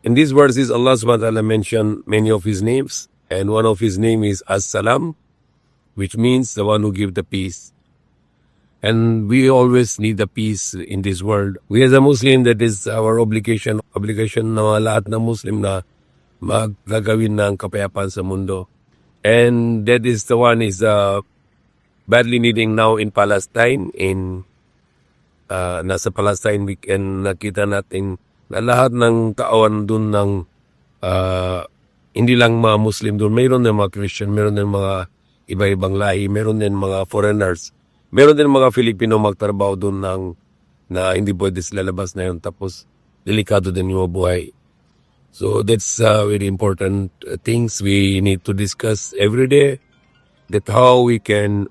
In these verses, Allah subhanahu wa ta'ala mentioned many of His names, and one of His name is As-Salam, which means the one who gives the peace. And we always need the peace in this world. We as a Muslim, that is our obligation na lahat ng Muslim na magagawin ng kapayapaan sa mundo. And that is the one is badly needing now in Palestine. Nasa Palestine, we can nakita natin na lahat ng kawan dun ng hindi lang mga Muslim dun. Mayroon din mga Christian, mayroon din mga iba-ibang lahi, mayroon din mga foreigners. Meron din mga Filipino magtrabaho doon na hindi pwede sila labas na yun. Tapos, delikado din yung buhay. So, that's very important things we need to discuss every day. That how we can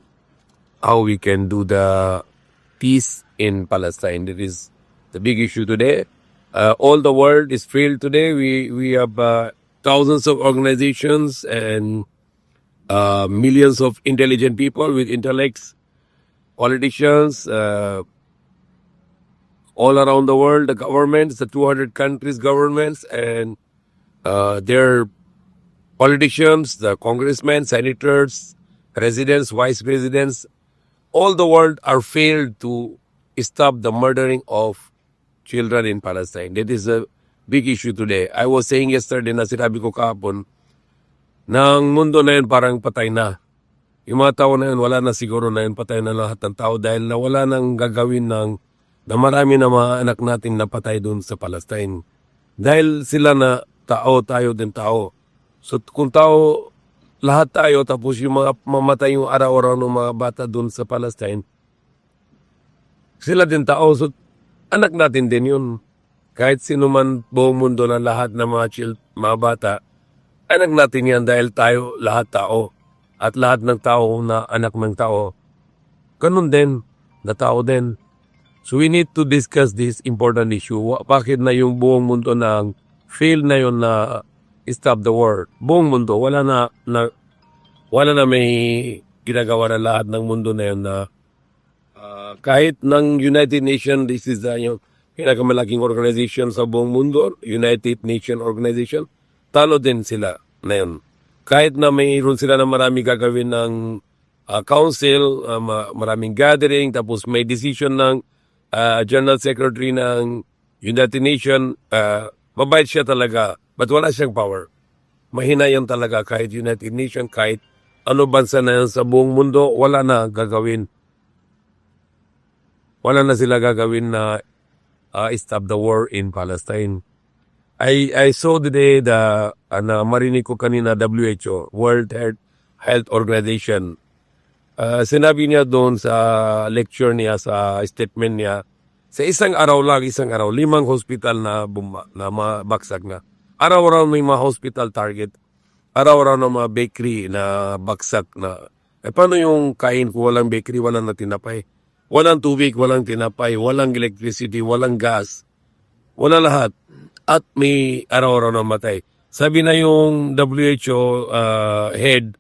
do the peace in Palestine. That is the big issue today. All the world is failed today. We have thousands of organizations and millions of intelligent people with intellects. Politicians, all around the world, the governments, the 200 countries' governments, and their politicians, the congressmen, senators, presidents, vice presidents, all the world are failed to stop the murdering of children in Palestine. That is a big issue today. I was saying yesterday na sinabi ko kahapon, ng mundo na yun parang patay na. Yung mga tao na yun, wala na siguro na yun, patay na lahat ng tao dahil na wala nang gagawin na marami na mga anak natin na patay doon sa Palestine. Dahil sila na tao, tayo din tao. So kung tao, lahat tayo, tapos yung mga mamatay yung araw-araw ng mga bata doon sa Palestine, sila din tao, so anak natin din yun. Kahit sino man buong mundo na lahat ng mga bata, anak natin yan dahil tayo, lahat tao. At lahat ng tao na anak ng tao, ganun din, na tao din. So we need to discuss this important issue. Bakit na yung buong mundo na fail na yun na stop the war? Buong mundo, wala na may ginagawa na lahat ng mundo na yun na kahit ng United Nations, this is yung pinakamalaking organization sa buong mundo, United Nations Organization, talo din sila na yun. Kahit na mayroon sila na marami gagawin ng council, maraming gathering, tapos may decision ng General Secretary ng United Nations, mabait siya talaga, but wala siyang power. Mahina yan talaga kahit United Nations, kahit ano bansa na yan sa buong mundo, wala na gagawin. Wala na sila gagawin na stop the war in Palestine. I saw today na marinig ko kanina WHO, World Health Organization. Sinabi niya doon sa lecture niya, sa statement niya, sa isang araw, 5 hospital na mabaksak na. Araw-araw may mga hospital target. Araw-araw na mga bakery na baksak na. Paano yung kain kung walang bakery, walang natinapay? Walang tubig, walang tinapay, walang electricity, walang gas. Wala lahat. At may araw-araw na matay. Sabi na yung WHO head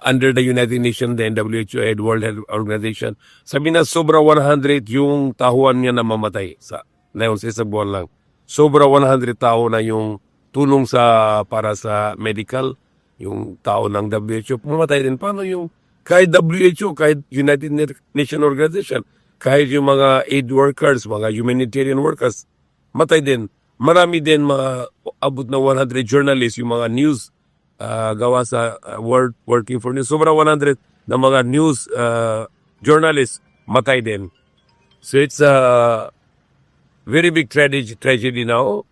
under the United Nations, then WHO head, World Health Organization, sabi na sobra 100 yung tahuan niya na mamatay sa isang buwan lang. Sobra 100 tao na yung tulong para sa medical, yung tao ng WHO, mamatay din. Paano yung kahit WHO, kahit United Nations Organization, kahit yung mga aid workers, mga humanitarian workers, matay din. Marami din mga abot na 100 journalists, yung mga news gawa sa working for news. Sobrang 100 na mga news journalists matay din. So it's a very big tragedy now.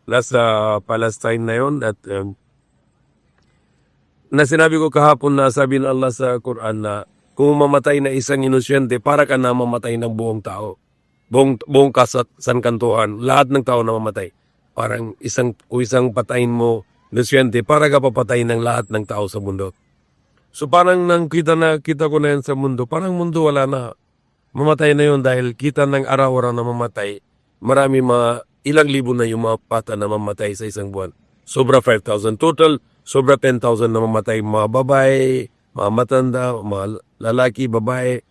Nasa Palestine na yun. At na sinabi ko kahapon na sabi ng Allah sa Quran na kung mamatay na isang inusyente, para ka na mamatay ng buong tao. Buong kantuhan, lahat ng tao na mamatay. Parang isang patayin mo, inusyente, para ka papatayin ng lahat ng tao sa mundo. So parang kita ko na yan sa mundo, parang mundo wala na. Mamatay na yun dahil kita ng araw-araw na mamatay. Marami ilang libo na yung mga bata na mamatay sa isang buwan. Sobra 5,000 total, sobra 10,000 na mamatay mga babae, mga matanda, mga lalaki, babae.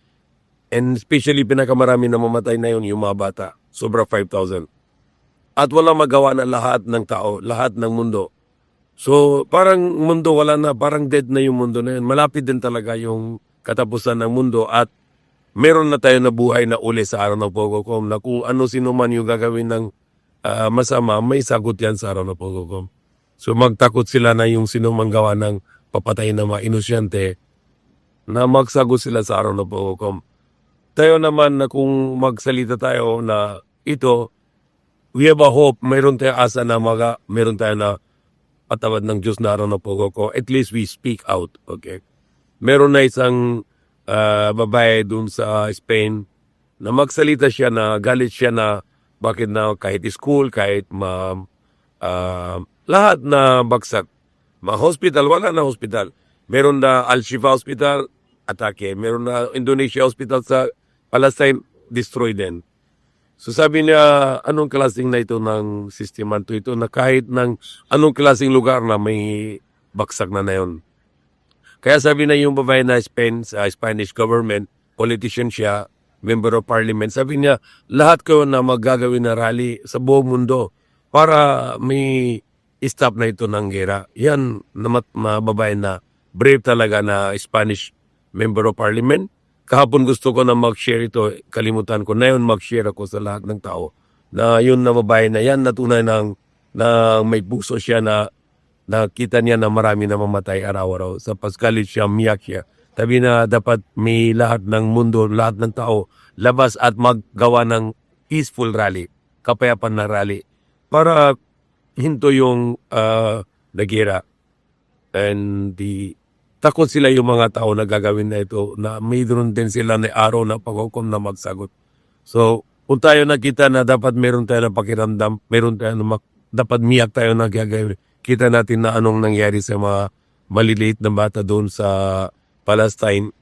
And especially pinakamarami na mamatay na yun yung mga bata. Sobra 5,000. at walang magawa na lahat ng tao, lahat ng mundo. So, parang mundo wala na, parang dead na yung mundo na yun. Malapit din talaga yung katapusan ng mundo at meron na tayo na buhay na uli sa araw ng Pogokom na kung ano sino man yung gagawin ng masama, may sagot yan sa araw ng Pogokom. So, magtakot sila na yung sino man gawa ng papatay ng mga inusyente na magsagot sila sa araw ng Pogokom. Tayo naman na kung magsalita tayo na ito, we have a hope, mayroon tayong asa na mayroon tayo na patawad ng Diyos na araw ng Pogoko. At least we speak out, okay? Meron na isang babae dun sa Spain na magsalita siya na galit siya na bakit na kahit school, kahit lahat na bagsak. Hospital, wala na hospital. Meron na Al-Shifa Hospital, atake. Meron na Indonesia Hospital sa Palestine, destroy din. So sabi niya, anong klaseng na ito ng sistema ito na kahit ng anong klaseng lugar na may baksak na yun. Kaya sabi na yung babae na Spanish government, politician siya, member of parliament, sabi niya, lahat kayo na maggagawin na rally sa buong mundo para may stop na ito ng gera. Yan na babae na brave talaga na Spanish member of parliament. Kahapon gusto ko na mag-share ito, kalimutan ko na yun mag-share ako sa lahat ng tao. Na yun na babae na yan, natunay na may puso siya na nakita niya na marami na mamatay araw-araw. Sa paskalit siya, miyak siya. Sabi na dapat may lahat ng mundo, lahat ng tao, labas at maggawa ng peaceful rally, kapayapan na rally, para hinto yung nagera. And takot sila yung mga tao na gagawin na ito, na mayroon din sila na araw na paghukom na magsagot. So, kung tayo nakita na dapat meron tayo na pakiramdam, meron tayo na dapat miyak tayo na gagawin. Kita natin na anong nangyari sa mga maliliit na bata doon sa Palestine.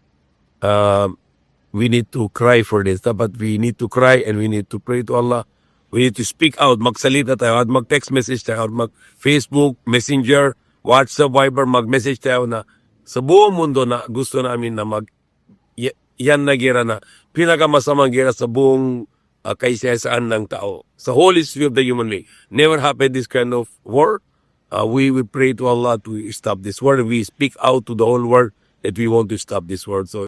We need to cry for this. Dapat we need to cry and we need to pray to Allah. We need to speak out, magsalita tayo, at mag-text message tayo, at mag-Facebook, Messenger, WhatsApp, Viber, mag-message tayo na sa buong mundo na gusto namin na yan na gera na pinakamasamang gera sa buong kaisayasaan ng tao. Sa whole history of the human being. Never happened this kind of war. We pray to Allah to stop this war. We speak out to the whole world that we want to stop this war. So